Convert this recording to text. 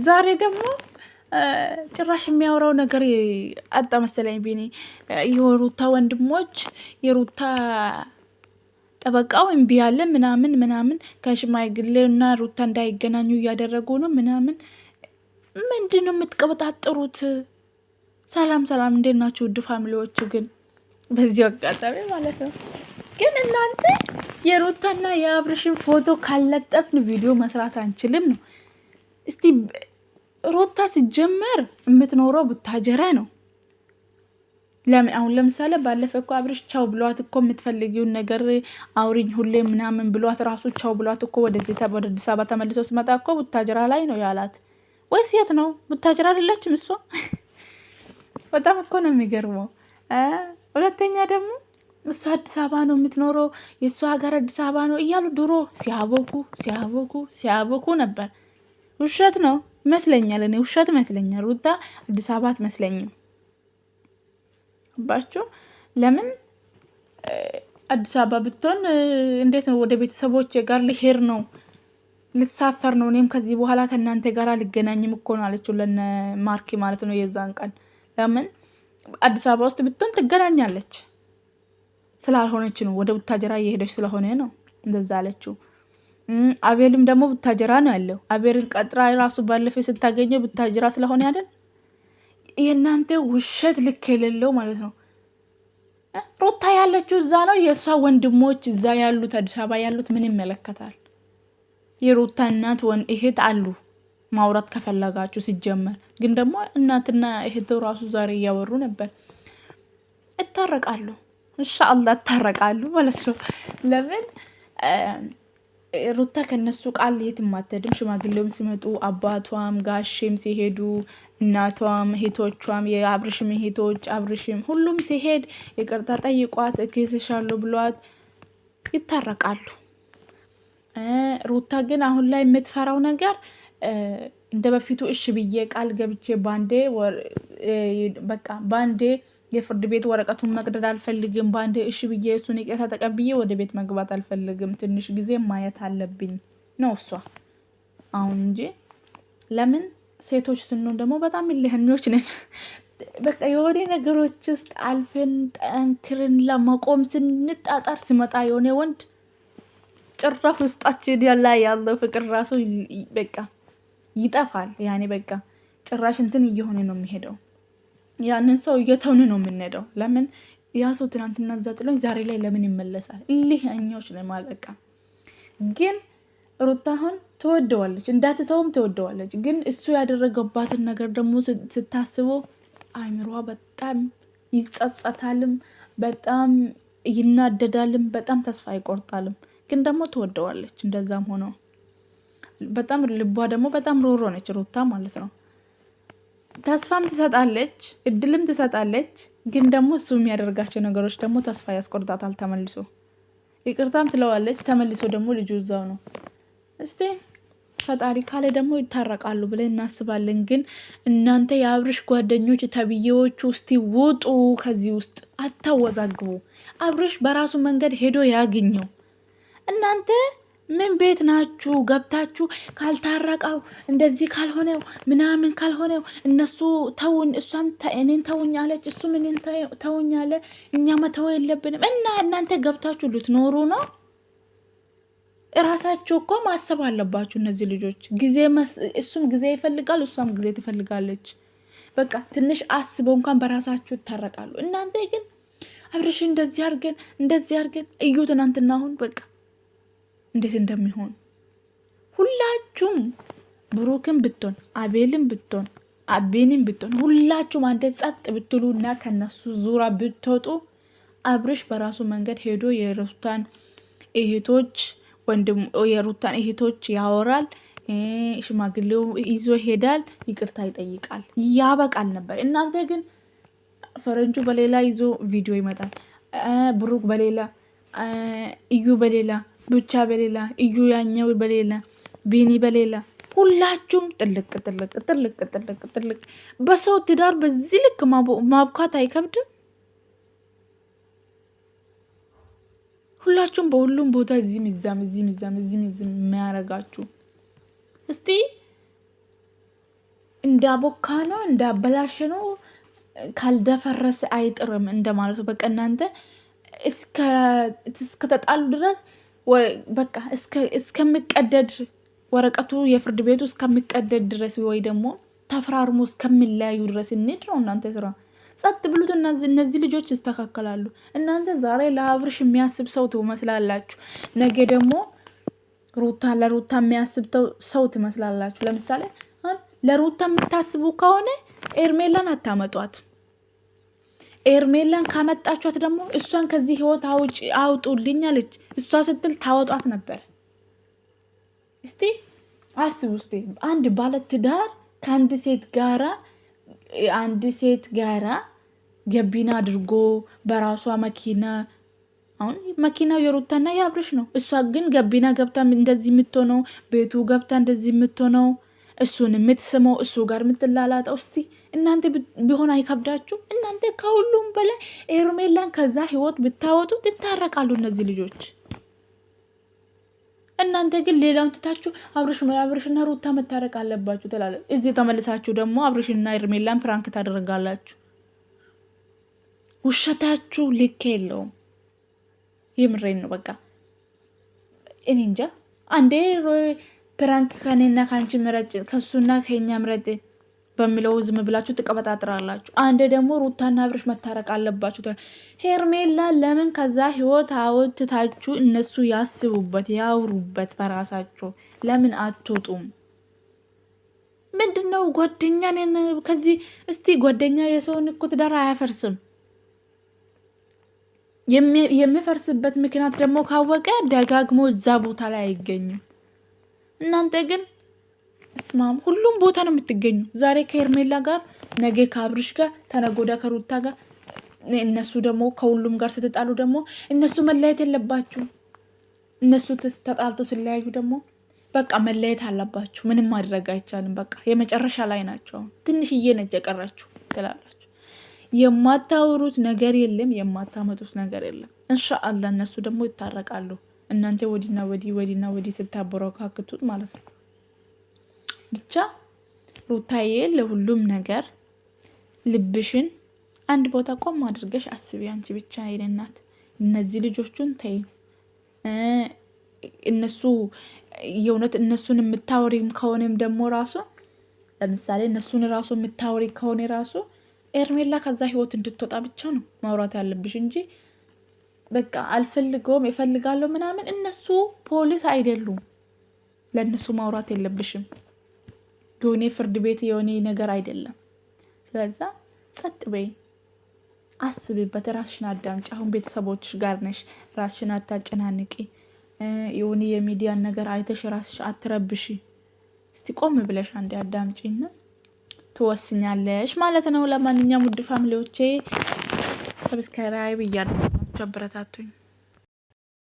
ዛሬ ደግሞ ጭራሽ የሚያወራው ነገር አጣ መሰለኝ። ቢኒ የሩታ ወንድሞች የሩታ ጠበቃው እምቢ ያለ ምናምን ምናምን ከሽማግሌውና ሩታ እንዳይገናኙ እያደረጉ ነው ምናምን። ምንድነው የምትቀበጣጥሩት? ሰላም ሰላም፣ እንዴት ናችሁ ውድ ፋሚሊዎቹ? ግን በዚህ አጋጣሚ ማለት ነው ግን እናንተ የሩታና የአብርሽን ፎቶ ካለጠፍን ቪዲዮ መስራት አንችልም ነው። እስቲ ሩታ ሲጀመር የምትኖረው ቡታጀራ ነው። ለምን አሁን ለምሳሌ ባለፈ እኮ አብርሽ ቻው ብሏት እኮ የምትፈልጊውን ነገር አውሪኝ ሁሌ ምናምን ብሏት ራሱ ቻው ብሏት እኮ ወደ አዲስ አበባ ተመልሶ ሲመጣ እኮ ቡታጀራ ላይ ነው ያላት። ወይስ የት ነው? ቡታጀራ አይደለችም እሷ። በጣም እኮ ነው የሚገርመው። ሁለተኛ ደግሞ እሷ አዲስ አበባ ነው የምትኖረው፣ የእሷ ሀገር አዲስ አበባ ነው እያሉ ድሮ ሲያቦኩ ነበር። ውሸት ነው ይመስለኛል። እኔ ውሸት ይመስለኛል። ሩታ አዲስ አበባ አትመስለኝም። ባችሁ ለምን አዲስ አበባ ብትሆን እንዴት ነው ወደ ቤተሰቦች ጋር ልሄድ ነው ልሳፈር ነው፣ እኔም ከዚህ በኋላ ከእናንተ ጋር ልገናኝም እኮ ነው አለችው ለነ ማርኪ ማለት ነው የዛን ቀን። ለምን አዲስ አበባ ውስጥ ብትሆን ትገናኛለች ስላልሆነች ነው፣ ወደ ቡታጀራ እየሄደች ስለሆነ ነው እንደዛ አለችው። አቤልም ደግሞ ቡታጀራ ነው ያለው። አቤልን ቀጥራ ራሱ ባለፈ ስታገኘው ቡታጀራ ስለሆነ አይደል? የእናንተ ውሸት ልክ የሌለው ማለት ነው። ሩታ ያለችው እዛ ነው፣ የእሷ ወንድሞች እዛ ያሉት አዲስ አበባ ያሉት ምን ይመለከታል? የሩታ እናት እህት አሉ ማውራት ከፈለጋችሁ። ሲጀመር ግን ደግሞ እናትና እህቱ ራሱ ዛሬ እያወሩ ነበር። እታረቃሉ፣ ኢንሻአላህ እታረቃሉ ማለት ነው። ለምን ሩታ ከነሱ ቃል የትም አትሄድም። ሽማግሌውም ሲመጡ አባቷም ጋሼም ሲሄዱ እናቷም እህቶቿም የአብርሽም እህቶች አብርሽም ሁሉም ሲሄድ ይቅርታ ጠይቋት እክስሻለሁ ብሏት ይታረቃሉ። ሩታ ግን አሁን ላይ የምትፈራው ነገር እንደ በፊቱ እሺ ብዬ ቃል ገብቼ ባንዴ የፍርድ ቤት ወረቀቱን መቅደድ አልፈልግም፣ ባንዴ እሺ ብዬ እሱን ይቅርታ ተቀብዬ ወደ ቤት መግባት አልፈልግም፣ ትንሽ ጊዜ ማየት አለብኝ ነው እሷ አሁን እንጂ። ለምን ሴቶች ስንሆን ደግሞ በጣም እልህኞች ነን። በቃ የሆነ ነገሮች ውስጥ አልፈን ጠንክርን ለመቆም ስንጣጣር ሲመጣ የሆነ ወንድ ጭራፍ ውስጣችን ያለው ፍቅር ራሱ በቃ ይጠፋል። ያኔ በቃ ጭራሽ እንትን እየሆነ ነው የሚሄደው። ያንን ሰው እየተውን ነው የምንሄደው። ለምን ያ ሰው ትናንትና እዛ ጥሎኝ ዛሬ ላይ ለምን ይመለሳል? እልህኞች ነው ማለቃ። ግን ሩታ አሁን ትወደዋለች፣ እንዳትተውም ትወደዋለች። ግን እሱ ያደረገባትን ነገር ደግሞ ስታስበው አይምሯ በጣም ይጸጸታልም፣ በጣም ይናደዳልም፣ በጣም ተስፋ ይቆርጣልም። ግን ደግሞ ትወደዋለች። እንደዛም ሆኖ በጣም ልቧ ደግሞ በጣም ሮሮ ነች ሩታ ማለት ነው። ተስፋም ትሰጣለች፣ እድልም ትሰጣለች። ግን ደግሞ እሱ የሚያደርጋቸው ነገሮች ደግሞ ተስፋ ያስቆርጣታል። ተመልሶ ይቅርታም ትለዋለች፣ ተመልሶ ደግሞ ልጁ እዛው ነው። እስቲ ፈጣሪ ካለ ደግሞ ይታረቃሉ ብለን እናስባለን። ግን እናንተ የአብርሽ ጓደኞች ተብዬዎቹ ውስጥ ውጡ፣ ከዚህ ውስጥ አታወዛግቡ። አብርሽ በራሱ መንገድ ሄዶ ያግኘው። እናንተ ምን ቤት ናችሁ? ገብታችሁ ካልታረቀው እንደዚህ ካልሆነው ምናምን ካልሆነው እነሱ ተውን፣ እሷም እኔን ተውኝ አለች፣ እሱም እኔን ተውኝ አለ፣ እኛ መተው የለብንም እና እናንተ ገብታችሁ ልትኖሩ ነው? እራሳችሁ እኮ ማሰብ አለባችሁ። እነዚህ ልጆች እሱም ጊዜ ይፈልጋል፣ እሷም ጊዜ ትፈልጋለች። በቃ ትንሽ አስበው እንኳን በራሳችሁ ይታረቃሉ። እናንተ ግን አብርሽ እንደዚህ አድርገን እዩ። ትናንትና አሁን በቃ እንዴት እንደሚሆን ሁላችሁም ብሩክም ብትሆን አቤልም ብትሆን አቤንም ብትሆን ሁላችሁም አንተ ጸጥ ብትሉ እና ከነሱ ዙራ ብትወጡ አብርሽ በራሱ መንገድ ሄዶ የሩታን እህቶች ያወራል፣ ሽማግሌው ይዞ ይሄዳል፣ ይቅርታ ይጠይቃል፣ ያበቃል ነበር። እናንተ ግን ፈረንጁ በሌላ ይዞ ቪዲዮ ይመጣል፣ ብሩክ በሌላ፣ እዩ በሌላ፣ ብቻ በሌላ፣ እዩ ያኛው በሌላ፣ ቢኒ በሌላ፣ ሁላችሁም ጥልቅ። በሰው ትዳር በዚህ ልክ ማብካት አይከብድም? ሁላችሁም በሁሉም ቦታ እዚህም የሚያረጋችሁ እስቲ እንዳቦካ ነው እንዳበላሽ ነው ካልደፈረሰ አይጥርም እንደማለት ነው። በቃ እናንተ እስከተጣሉ ድረስ በቃ እስከሚቀደድ ወረቀቱ የፍርድ ቤቱ እስከሚቀደድ ድረስ ወይ ደግሞ ተፈራርሞ እስከሚለያዩ ድረስ እንሂድ ነው እናንተ ስራ። ጸጥ ብሉት። እነዚህ ልጆች ይስተካከላሉ። እናንተ ዛሬ ለአብርሽ የሚያስብ ሰው ትመስላላችሁ፣ ነገ ደግሞ ለሩታ የሚያስብ ሰው ትመስላላችሁ። ለምሳሌ ለሩታ የምታስቡ ከሆነ ኤርሜላን አታመጧት። ኤርሜላን ካመጣችኋት ደግሞ እሷን ከዚህ ህይወት አውጡልኝ አለች። እሷ ስትል ታወጧት ነበር። እስቲ አስቡ። እስቲ አንድ ባለትዳር ከአንድ ሴት ጋራ ገቢና አድርጎ በራሷ መኪና፣ አሁን መኪናው የሩታና የአብርሽ ነው። እሷ ግን ገቢና ገብታ እንደዚህ የምትሆነው፣ ቤቱ ገብታ እንደዚህ የምትሆነው፣ እሱን የምትስመው፣ እሱ ጋር የምትላላጠው። እስቲ እናንተ ቢሆን አይከብዳችሁ? እናንተ ከሁሉም በላይ ኤርሜላን ከዛ ህይወት ብታወጡ ትታረቃሉ እነዚህ ልጆች። እናንተ ግን ሌላውን ትታችሁ አብርሽና ሩታ መታረቅ አለባችሁ ትላለ። እዚህ ተመልሳችሁ ደግሞ አብርሽና ኤርሜላን ፕራንክ ታደርጋላችሁ። ውሸታችሁ ልክ የለውም። የምሬን ነው። በቃ እኔ እንጃ። አንዴ ፕራንክ ከኔና ከአንቺ ምረጭ፣ ከሱና ከኛ ምረጭ በሚለው ዝም ብላችሁ ትቀበጣጥራላችሁ። አንዴ ደግሞ ሩታና አብርሽ መታረቅ አለባችሁ። ሄርሜላ ለምን ከዛ ህይወት አውጥታችሁ እነሱ ያስቡበት ያውሩበት በራሳቸው ለምን አትወጡም? ምንድነው ጓደኛ ነን ከዚህ? እስቲ ጓደኛ የሰውን እኮ ትዳር አያፈርስም። የሚፈርስበት ምክንያት ደግሞ ካወቀ ደጋግሞ እዛ ቦታ ላይ አይገኝም። እናንተ ግን እስማም ሁሉም ቦታ ነው የምትገኙ። ዛሬ ከኤርሜላ ጋር፣ ነገ ከአብርሽ ጋር፣ ተነጎዳ ከሩታ ጋር። እነሱ ደግሞ ከሁሉም ጋር ስትጣሉ ደግሞ እነሱ መለየት የለባችሁ። እነሱ ተጣልተው ሲለያዩ ደግሞ በቃ መለየት አለባችሁ። ምንም ማድረግ አይቻልም። በቃ የመጨረሻ ላይ ናቸው። ትንሽዬ ነች የቀራችሁ ትላላችሁ። የማታወሩት ነገር የለም፣ የማታመጡት ነገር የለም። ኢንሻአላህ እነሱ ደግሞ ይታረቃሉ። እናንተ ወዲና ወዲህ ስታበረካክቱት ማለት ነው። ብቻ ሩታዬ ለሁሉም ነገር ልብሽን አንድ ቦታ ቆም አድርገሽ አስቢ። አንቺ ብቻ አይደናት። እነዚህ ልጆቹን ተይ። የእውነት እነሱን የምታወሪ ከሆነም ደግሞ ራሱ ለምሳሌ እነሱን ራሱ የምታወሪ ከሆነ ራሱ ኤርሜላ ከዛ ህይወት እንድትወጣ ብቻ ነው ማውራት ያለብሽ እንጂ በቃ አልፈልገውም እፈልጋለሁ ምናምን። እነሱ ፖሊስ አይደሉም። ለእነሱ ማውራት የለብሽም። የሆነ ፍርድ ቤት የሆነ ነገር አይደለም። ስለዛ ጸጥ በይ፣ አስቢበት፣ ራስሽን አዳምጪ። አሁን ቤተሰቦችሽ ጋር ነሽ፣ ራስሽን አታጨናንቂ። የሆነ የሚዲያን ነገር አይተሽ ራስሽ አትረብሺ። እስቲ ቆም ብለሽ አንዴ አዳምጪና ትወስኛለሽ ማለት ነው። ለማንኛውም ውድ ፋሚሊዎቼ ሰብስክራይብ እያደረጋችሁ አበረታቱኝ።